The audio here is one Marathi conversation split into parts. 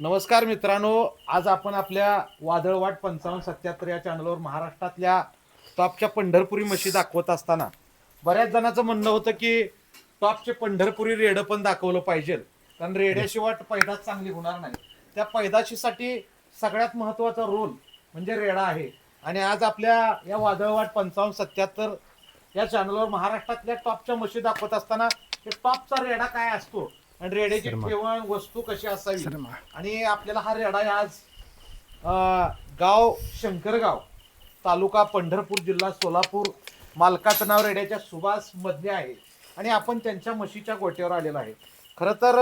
नमस्कार मित्रांनो, आज आपण आपल्या वादळवाट 5577 या चॅनलवर महाराष्ट्रातल्या टॉपच्या पंढरपुरी म्हशी दाखवत असताना बऱ्याच जणांचं म्हणणं होतं की टॉपचे पंढरपुरी रेडं पण दाखवलं पाहिजे, कारण रेड्याशिवाय पैदास चांगली होणार नाही. त्या पैदाशीसाठी सगळ्यात महत्वाचा रोल म्हणजे रेडा आहे. आणि आज आपल्या या वादळवाट 5577 या चॅनलवर महाराष्ट्रातल्या टॉपच्या म्हशी दाखवत असताना टॉपचा रेडा काय असतो आणि रेड्याची ठेवण वस्तू कशी असावी आणि आपल्याला हा रेडा आज गाव शंकरगाव, तालुका पंढरपूर, जिल्हा सोलापूर, मालकाचं नाव रेड्याच्या सुभाष मधले आहे आणि आपण त्यांच्या म्हशीच्या गोट्यावर आलेलो आहे. खरं तर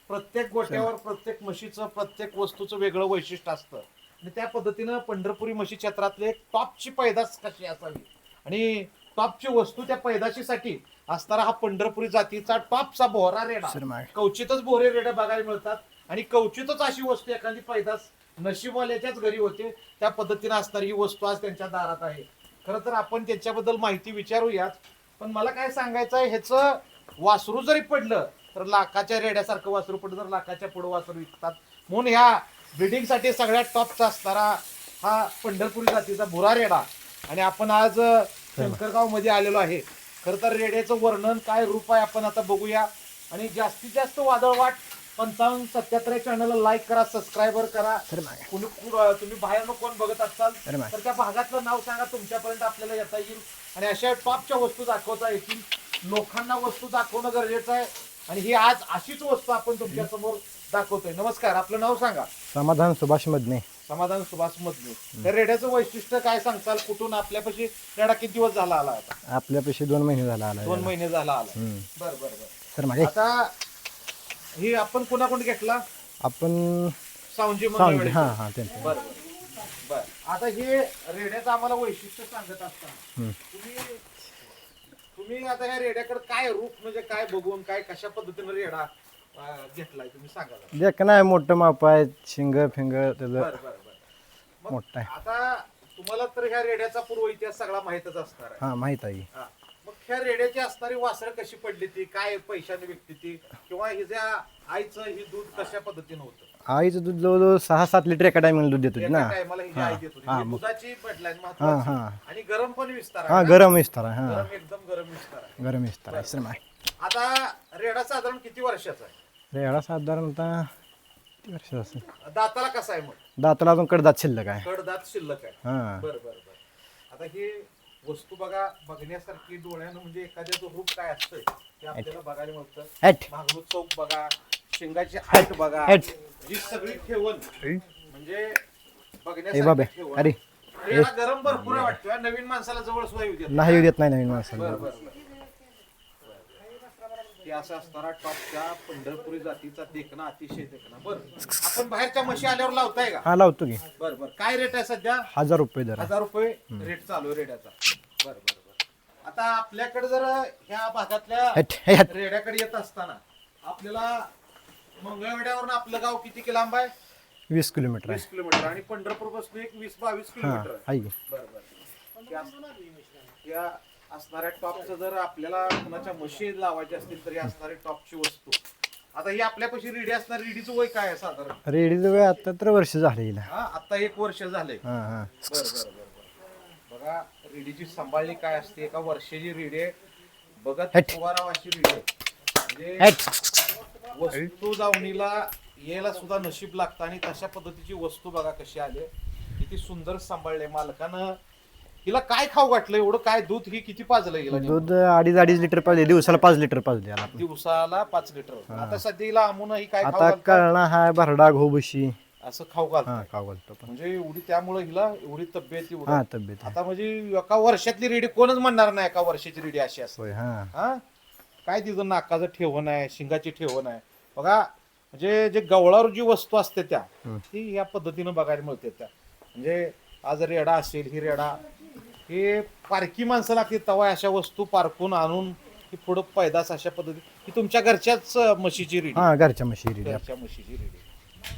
प्रत्येक गोट्यावर प्रत्येक म्हशीचं प्रत्येक वस्तूचं वेगळं वैशिष्ट्य असतं आणि त्या पद्धतीनं पंढरपुरी म्हशी क्षेत्रातले टॉपची पैदास कशी असावी आणि टॉपची वस्तू त्या पैदाशीसाठी असणारा हा पंढरपुरी जातीचा टॉपचा बोहरा रेडा. कवचितच बोहरे रेडे बघायला मिळतात आणि कवचितच अशी वस्तू एखादी पैदास नशीबवाल्याच्याच घरी होते त्या पद्धतीने असणारी ही वस्तू आज त्यांच्या दारात आहे. खरं तर आपण त्याच्याबद्दल माहिती विचारूयाच, पण मला काय सांगायचं आहे, ह्याचं वासरू जरी पडलं तर लाखाच्या रेड्यासारखं वासरू पडलं तर लाखाच्या पुढे वासरू विकतात. म्हणून ह्या ब्रिडिंगसाठी सगळ्यात टॉपचा असणारा हा पंढरपुरी जातीचा भुरा रेडा आणि आपण आज शंकरगाव मध्ये आलेलो आहे. खरं तर रेड्याचं वर्णन काय रूप आहे आपण आता बघूया आणि जास्तीत जास्त वादळवाट 5577 चॅनलला लाईक करा, सबस्क्राईबर करा. तुम्ही बाहेर कोण बघत असाल तर त्या भागातलं नाव सांगा, तुमच्यापर्यंत आपल्याला येता येईल आणि अशा टॉपच्या वस्तू दाखवता येतील. लोकांना वस्तू दाखवणं गरजेचं आहे आणि ही आज अशीच वस्तू आपण तुमच्या समोर दाखवतोय. नमस्कार, आपलं नाव सांगा. समाधान सुभाष मधने. समाधान सुभाष मधने. तर रेड्याचं वैशिष्ट्य काय सांगताल? कुठून आपल्यापाशी रेडा किती दिवस झाला आला? आता आपल्यापाशी 2 महिने झाला आला. 2 महिने झाला आला. बर बर बर. सर मागे आता हे आपण कोणाकडून घेतला? आपण सावंजी सावंजी. हा हा त्यांचं. बर बर बर. आता हे रेड्याचं आम्हाला वैशिष्ट्य सांगत असताना तुम्ही आता ह्या रेड्याकडे काय रूप म्हणजे काय बघून काय कशा पद्धतीने रेडा घेतलाय तुम्ही सांगा. देख नाही मोठं माप आहे, शिंग फिंग त्याचं बर बर बर. मग मोठं आहे. आता तुम्हाला तर ह्या रेड्याचा पूर्व इतिहास सगळा माहितच असणार आहे. हा माहित आहे. हा. मग ह्या रेड्याची असणारी वासरं कशी पडली ती, काय पैशाने विकती ती, किंवा हिच्या आईचं ही दूध कशा पद्धतीने होतं? आईचं दूध जवळजवळ 6-7 लिटर एका टायमिंग दूध देत होती ना. एका टायमाला हिची आई देत होती. हा, ही मग. दुधाची बदलाय हा महत्वाची हा आणि गरम पण विस्तार हा आहे ना? गरम विस्तार आहे. हा गरम एकदम गरम विस्तार आहे. गरम विस्तार आहे. सर मागे आता रेडा साधारण किती वर्षाचा आहे? रेडा साधारणतः किती वर्ष असेल? दाताला कसा आहे? मग दाताला अजून कडदात शिल्लक आहे. कडदात शिल्लक आहे. हा बर बर बर. आता ही वस्तू बघा, बघण्यासारखी डोळ्यानं म्हणजे एखाद्याचं रूप काय असतंय ते आपल्याला बघायला मिळतं. हट मागणूक चौक बघा, शिंगाची हाईट बघा, हट. ही सगळी ठेवण म्हणजे ए बघण्यासारखी बाबा ठेवण. अरे याला गरम भरपूर वाटतोय. नवीन माणसाला जवळ सुद्धा येऊ देत नाही येऊ देत नाही नवीन बर माणसाला. बर बर. हे असं असणारा टॉपच्या पंढरपुरी जातीचा देखणा अतिशय देखणा. बरं, आपण बाहेरच्या म्हशी आल्यावर लावताय का? हा लावतो की. बर बर. काय रेट आहे सध्या? 1000 रुपये दर आहे. 1000 रुपये रेट चालू आहे रेड्याचा. बर बर बर. आता आपल्याकडे जर ह्या भागातल्या हट हे हट. रेड्याकडे येत असताना आपल्याला मंगळवेढ्यावरून आपलं गाव किती लांब आहे? 20 किलोमीटर आहे. 20 किलोमीटर आणि पंढरपूर पासून एक 20-22 हा किलोमीटर आहे. आहे की. बर बर. या असणाऱ्या टॉपचं जर आपल्याला कुणाच्या म्हशी लावायच्या असतील तर असणारी टॉपची वस्तू. आता ही आपल्यापाशी रेडी असणार, रेडीचं वय काय आहे साधारण? रेडीचं वय आता तर वर्ष झाले हिला. हा, आता 1 वर्ष झालंय. हा हा बर बर बर बर. बघा रेडीची सांभाळणी काय असते. एका वर्षाची रेडी आहे. बघत हट. उभाराव अशी रेडी आहे. म्हणजे हट. वस्तू दावणीला यायला सुद्धा नशीब लागतं आणि तशा पद्धतीची वस्तू बघा कशी आली, किती सुंदर सांभाळले मालकानं. हिला काय खाऊ घातलं एवढं? काय दूध ही किती पाजलं हिला? दूध 2.5 लिटर पाजले दिवसाला, 5 लिटर पाजले याला. दिवसाला 5 लिटर. आता सध्या हिला आमून ही काय खाऊ आता घालता? कळणा हाय, भरडा, घोबशी असं खाऊ घालतो. हा खाऊ घालतो पण. म्हणजे एवढी त्यामुळे हिला एवढी तब्येत एवढं. हा तब्येत आहे. आता म्हणजे एका वर्षातली रेडी कोणच म्हणणार नाही एका वर्षाची रेडी अशी असते. होय. हा हा, काय तिचं नाकाचं ठेवण आहे, शिंगाची ठेवण आहे बघा. म्हणजे जे गवळावर जी वस्तू असते त्या ती या पद्धतीनं बघायला मिळते. त्या म्हणजे आज रेडा असेल, ही रेडा हे पारखी माणसं लागते तवा अशा वस्तू पारखून आणून ही पुढं पैदास अशा पद्धती. ही तुमच्या घरच्याच म्हशीची रेडी? हा घरच्या म्हशी रेडी. घरच्या म्हशीची रेडी.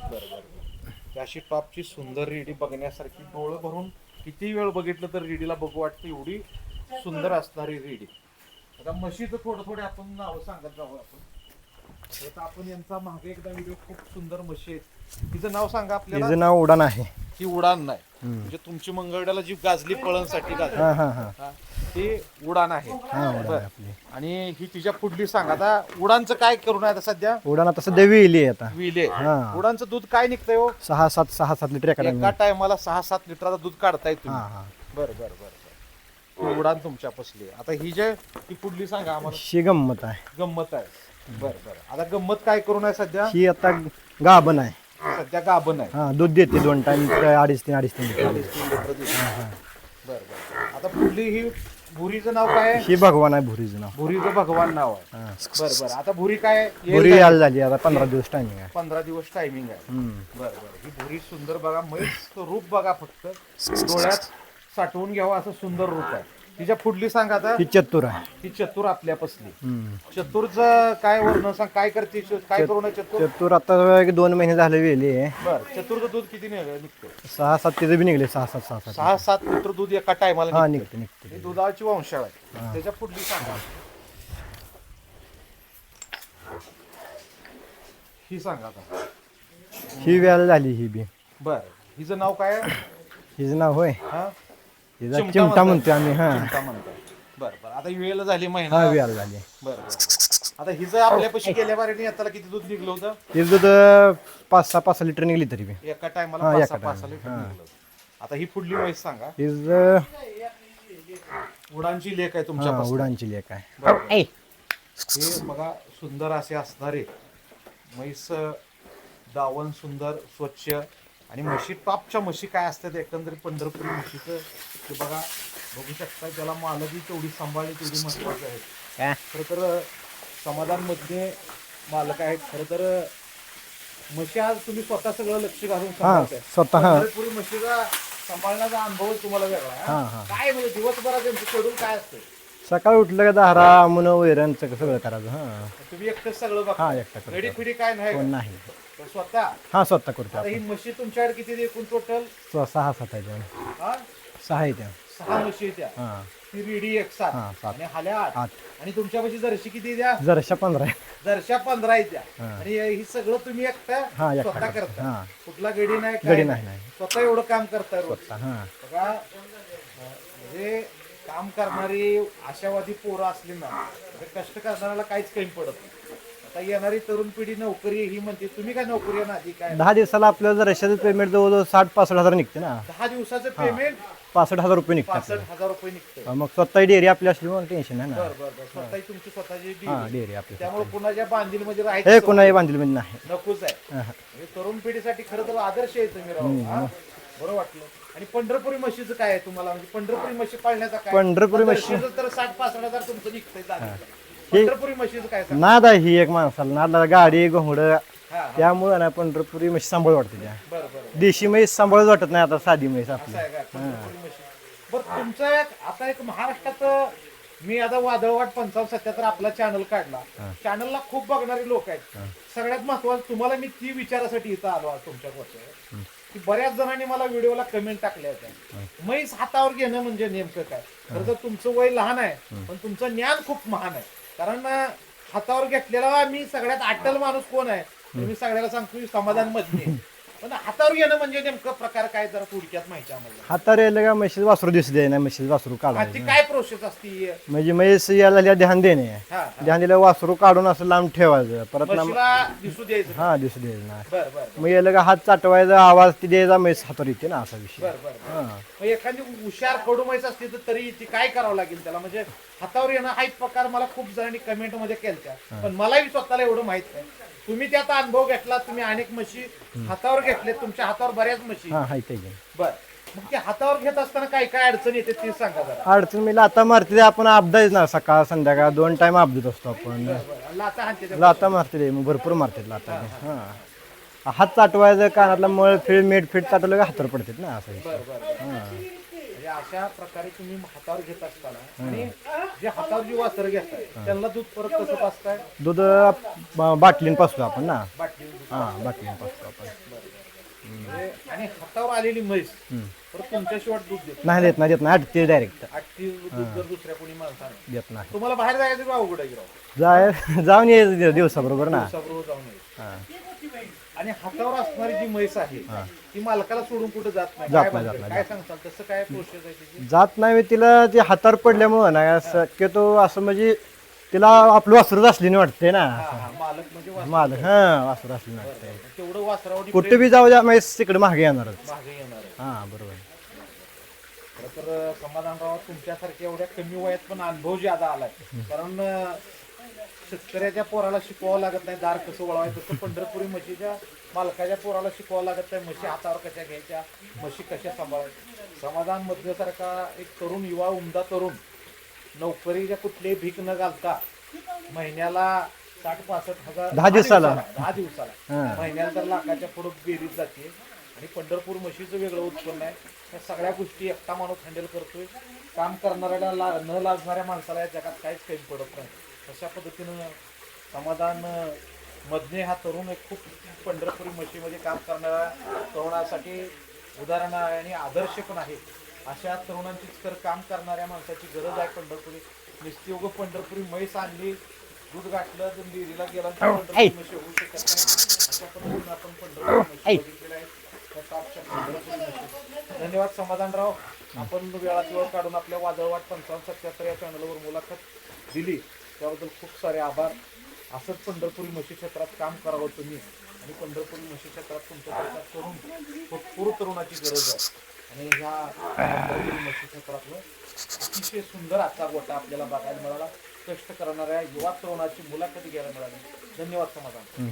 बरोबर. अशी टॉपची सुंदर रेडी बघण्यासारखी, डोळं भरून किती वेळ बघितलं तर रेडीला बघू वाटतं एवढी सुंदर असणारी रेडी. आता म्हशीचं थोडं थोडं आपण नाव सांगत जाऊ आपण. आता आपण यांचा मागे एकदा व्हिडिओ खूप सुंदर म्हशी आहेत तिचं नाव सांगा आपल्याला. हिचं नाव उडान आहे. ही उडान नाही म्हणजे तुमची मंगळवेढ्याला जी गाजली पळणसाठी गाजली हा हा हा हा, ती उडान आहे. हा उडान बरं. आहे आपली. आणि ही तिच्या पुढली सांगा आता उडानचं काय करून आहे आता सध्या उडान आता सध्या विहिली आहे आता. विले हा. उडानचं दूध काय निघतंय हो 6-7 लिटर एका एका टायमाला 6-7 लिटरचं दूध काढताय हा तुम्ही. हा. बर बर बर बर उडान तुमच्या पसली आहे. आता ही जे ही पुढली सांगा आम्हाला. ही गंमत आहे. गंमत आहे बर बर आता गंमत काय करून आहे सध्या. ही आता गाभण आहे. सध्या गाभण आहे. हा दूध देते 2 टाइम 2.5-3 लिटर. 3 लिटर दूध. बर बर आता पुढली ही भुरीचं नाव काय आहे. ही भगवान आहे भुरीचं नाव. भुरीचं भगवान नाव आहे. हा. बर बर आता भुरी काय येईल भुरी काय? यायला झाली आता 15 दिवस टायमिंग आहे. 15 दिवस टायमिंग आहे. हम्म. बर बर ही भुरी सुंदर बघा म्हैस रूप बघा फक्त डोळ्यात साठवून घ्यावं असं सुंदर रूप आहे. तिच्या पुढली सांगा आता. ही चतुर आहे. ही चतुर आपल्या पसली. हम्म. चतुरचं काय वर्ण सांग काय करते काय करू नये चतुर. चतुर आता 2 महिने झाले वेली आहे. बर चतुरचं दूध किती निघतं. 6-7 तिथे बी निघले 6-7. 6-7 लिटर दूध एका टायमाला हा निघतं. निघते. ही दुधाची वंशाळ आहे. त्याच्या पुढली सांगा. ही सांगा आता. ही वेळ झाली ही बी. बर हिचं नाव काय आहे. हिचं नाव होय. हा हिचा चिमटा चिमटा म्हणतात. म्हणतो आम्ही. हा चिमटा म्हणतात. बर बर आता वेळ झाली हा महिना. वेळ झाली. बर बर आता हिचं आपल्यापाशी गेल्या बारीने आता किती दूध निघलं होतं. हिचं दूध 5-6 लिटर निघली तरी बी. एका टायमाला हा, 5-6 एका लिटर time. निघलं. आता ही पुढली म्हैस सांगा. हिचं उडानची लेख आहे तुमच्या हा पासून. उडानची लेक आहे. बरोबर. हे बघा सुंदर असे असणारे म्हैस दावण सुंदर स्वच्छ आणि म्हशी टॉपच्या म्हशी काय असतात एकंदरीत पंढरपुरी म्हशीचं ते बघा बघू शकता. त्याला मालकी तेवढी सांभाळली तेवढी महत्वाचं आहे. काय? खरं तर समाधानमध्ये मालक आहेत. खरं तर म्हशी आज तुम्ही स्वतः सगळं लक्ष घालून हा सांभाळताय. स्वतः. पंढरपुरी म्हशीचा सांभाळण्याचा अनुभव तुम्हाला वेगळा आहे, हा, हा? हा. काय म्हणजे दिवसभरात त्यांचं शेड्यूल काय असतं. सकाळी उठलं का दारा मुन वैरण सगळं करायचं. हा तुम्ही एकटंच सगळं हा बघा. एकटा करतो. रेडी फिडी काय नाही कोण का? नाही. तर स्वतः. हा स्वतः करतो आता ही आपण. म्हशी तुमच्याकडे किती एकूण टोटल. 6-7 आहे त्या. हा 6 आहे त्या. 6 म्हशी त्या. हा ती रेडी 1 7 हा 7 आणि हाल्या 8. 8 आणि तुमच्यापाशी जर्शी किती द्या. जरशा 15 आहे. जर्शा 15 आहे त्या. हा. आणि ही सगळं तुम्ही एकटा हा एकटा स्वतः करतो. करता. हा कुठला गडी नाही काय गडी नाही नाही स्वतः एवढं काम करता रोज. स्वतः. हा बघा म्हणजे काम करणारी आशावादी पोरं असली ना तर कष्ट करणाऱ्याला काहीच कमी पडत नाही. आता येणारी तरुण पिढी नोकरी ही म्हणते तुम्ही काय नोकरी आहे ना आधी काय 10 दिवसाला आपल्याला जरशाचं पेमेंट जवळजवळ 60-65 हजार निघते ना. 10 दिवसाचं पेमेंट 65,000 रुपये निघतात. 65,000 रुपये निघतं. मग स्वतः डेअरी आपली असली म्हणून टेन्शन नाही ना. बरं बरं बरं स्वतःची तुमची स्वतःची हा deal. डेअरी आपली. त्यामुळे कुणाच्या बांधील मध्ये हे राहायचं कोणाही बांधील म्हणजे नाही. नकोच आहे. हा, हा. म्हणजे तरुण पिढीसाठी खरं तर आदर्श आहे तुम्ही राहू. हा? बरं वाटलं. आणि पंढरपुरी म्हशीचं काय आहे तुम्हाला म्हणजे पंढरपुरी म्हशी पाळण्याचा काय. पंढरपुरी म्हशी- दर्शनीचं तर 60-65 हजार तुमचं निघतंय जाणं. पंढरपुरी म्हशीचं काय सांगा. नाद आहे ही एक माणसाला. नादाला गाडी घोंगडं हा, हा. त्यामुळे ना पंढरपुरी म्हशी सांभाळ वाटते त्या. बरं बरं देशी म्हैस सांभाळच वाटत नाही आता साधी म्हैस आपली. असं आहे का पंढरपुरी म्हशी. बरं तुमचं आता एक महाराष्ट्रात मी आता वादळवाट 55-77 आपला चॅनल काढला. चॅनलला खूप बघणारे लोक आहेत. सगळ्यात महत्वाचं तुम्हाला मी ती विचारासाठी इथं आलो आज तुमच्या गोष्ट की बऱ्याच जणांनी मला व्हिडिओला कमेंट टाकल्या होत्या म्हैस हातावर घेणं म्हणजे नेमकं काय. खरं तर तुमचं वय लहान आहे पण तुमचं ज्ञान खूप महान आहे. कारण हातावर घेतलेला मी सगळ्यात अट्टल माणूस कोण आहे तर मी सगळ्याला सांगतो समाधान मधले. पण हातावर घेणं म्हणजे नेमकं प्रकार काय जरा थोडक्यात माहिती आम्हाला. हातावर यायला का म्हशीचं वासरू दिसू दे नाही. म्हशीचं वासरू ती काढायचं काय प्रोसेस असती. म्हणजे म्हैस यायला ध्यान देणे. हा ध्यान दिलं वासरू काढून असं लांब ठेवायचं. परत ना म्हशीला दिसू द्यायचं. हा दिसू द्यायचं ना. बरं बरं मग यायला का हात चाटवायचा आवाज ती द्यायचा म्हैस हातावर येते ना असा विषय. बरं बरं हा मग एखादी हुशार कडू म्हैस असली तर तरी ती काय करावं लागेल त्याला म्हणजे हातावर येणं हा एक प्रकार मला खूप जणांनी कमेंट मध्ये केलत्या. पण मलाही स्वतःला एवढं माहित नाही. तुम्ही त्याचा अनुभव घेतला. तुम्ही अनेक म्हशी हातावर घेतले. तुमच्या हातावर बऱ्याच म्हशी. हा हाय ते घे. बर मग ते हातावर घेत असताना काय काय अडचण येते ते सांगा जरा. अडचण मी लाता मारते ते आपण अपदायच ना. सकाळ संध्याकाळ 2 टाइम अपदत असतो आपण. बरं, लाथा हाणते ते. लाता मारते ते मग भरपूर मारते लाता. हा हात चाटवायचं कानातला मळ फिळ मीठ फीट चाटवलं का हातावर पडतात ना असं विषय. बरं बरं म्हणजे अशा प्रकारे तुम्ही हातावर घेत असताना आणि जे हातावर जी वासर घेताय त्यांना दूध परत कसं पाजताय. दूध बाटलीन पासतो आपण ना. बाटली हा बाटलीन पासतो आपण. म्हणजे आणि हातावर आलेली म्हैस परत तुमच्याशिवाय दूध देत नाही देत नाही आटते डायरेक्ट ऍक्टिव्ह दूध जर दुसऱ्या कोणी माणसाने देत नाही तुम्हाला बाहेर जायचं का अवघड आहे की राव? जाऊन यायचं दिवसाबरोबर ना दिवसाबरोबर जाऊन यायचं. हा. आणि हातावर असणारी जी म्हैस आहे ती मालकाला सोडून कुठे जात नाही जात काय नाही, बनतं? जात काय सांगताल तसं काय प्रोसेस आहे त्याची? जात नाही मी तिला ते हातावर पडल्यामुळं ना शक्यतो असं म्हणजे तिला आपलं वासरूच असली नाही वाटते ना हा, मालक म्हणजे मालक हा वासरू असली नाही वाटते तेवढं वासरावडी कुठे बी जाऊ द्या म्हैस तिकडे मागे येणारच मागे येणार आहे. हा बरोबर खरं तर समाधानराव तुमच्यासारख्या एवढ्या कमी वयात पण अनुभव ज्यादा आलाय कारण शेतकऱ्याच्या पोराला शिकवावं लागत नाही दार कसं वळवायचं तसं पंढरपुरी म्हशीच्या मालकाच्या पोराला शिकवावं लागत नाही म्हशी हातावर कशा घ्यायच्या म्हशी कशा सांभाळायच्या. समाधान मधल्यासारखा एक तरुण युवा उमदा तरुण नोकरीच्या कुठलीही भीक न घालता महिन्याला 60-65 हजार 10 दिवसाला. 10 दिवसाला महिन्याला तर लाखाच्या पुढे बेरीज जाते आणि पंढरपूर म्हशीचं वेगळं उत्पन्न आहे. या सगळ्या गोष्टी एकटा माणूस हँडल करतोय. काम करणाऱ्याला न लाजणाऱ्या माणसाला या जगात काहीच कमी पडत नाही. अशा पद्धतीनं समाधान मधने हा तरुण एक खूप पंढरपुरी म्हशीमध्ये काम करणाऱ्या तरुणासाठी उदाहरण आहे आणि आदर्श पण आहे. अशा तरुणांचीच तर काम करणाऱ्या माणसाची गरज आहे पंढरपुरी. नुसती उगं पंढरपुरी म्हैस आणली दूध गाठलं तर डेअरीला गेला तर पंढरपुरी म्हशी होऊ शकत नाही. अशा पद्धतीनं आपण पंढरपुरी म्हशी बघितलेल्या आहेत. त्या टॉपच्या पंढरपुरी म्हशी. धन्यवाद समाधानराव. आपण वेळात वेळ काढून आपल्या वादळवाट 5577 या चॅनलवर मुलाखत दिली त्याबद्दल खूप सारे आभार. असंच पंढरपुरी म्हशी क्षेत्रात काम करावं तुम्ही आणि पंढरपुरी म्हशी क्षेत्रात तुमच्यासारखा तरुण भरपूर तरुणाची गरज आहे. आणि ह्या पंढरपुरी म्हशी क्षेत्रातलं अतिशय सुंदर आजचा गोटा आपल्याला बघायला मिळाला. कष्ट करणाऱ्या युवा तरुणाची मुलाखत घ्यायला मिळाली. धन्यवाद समाधान.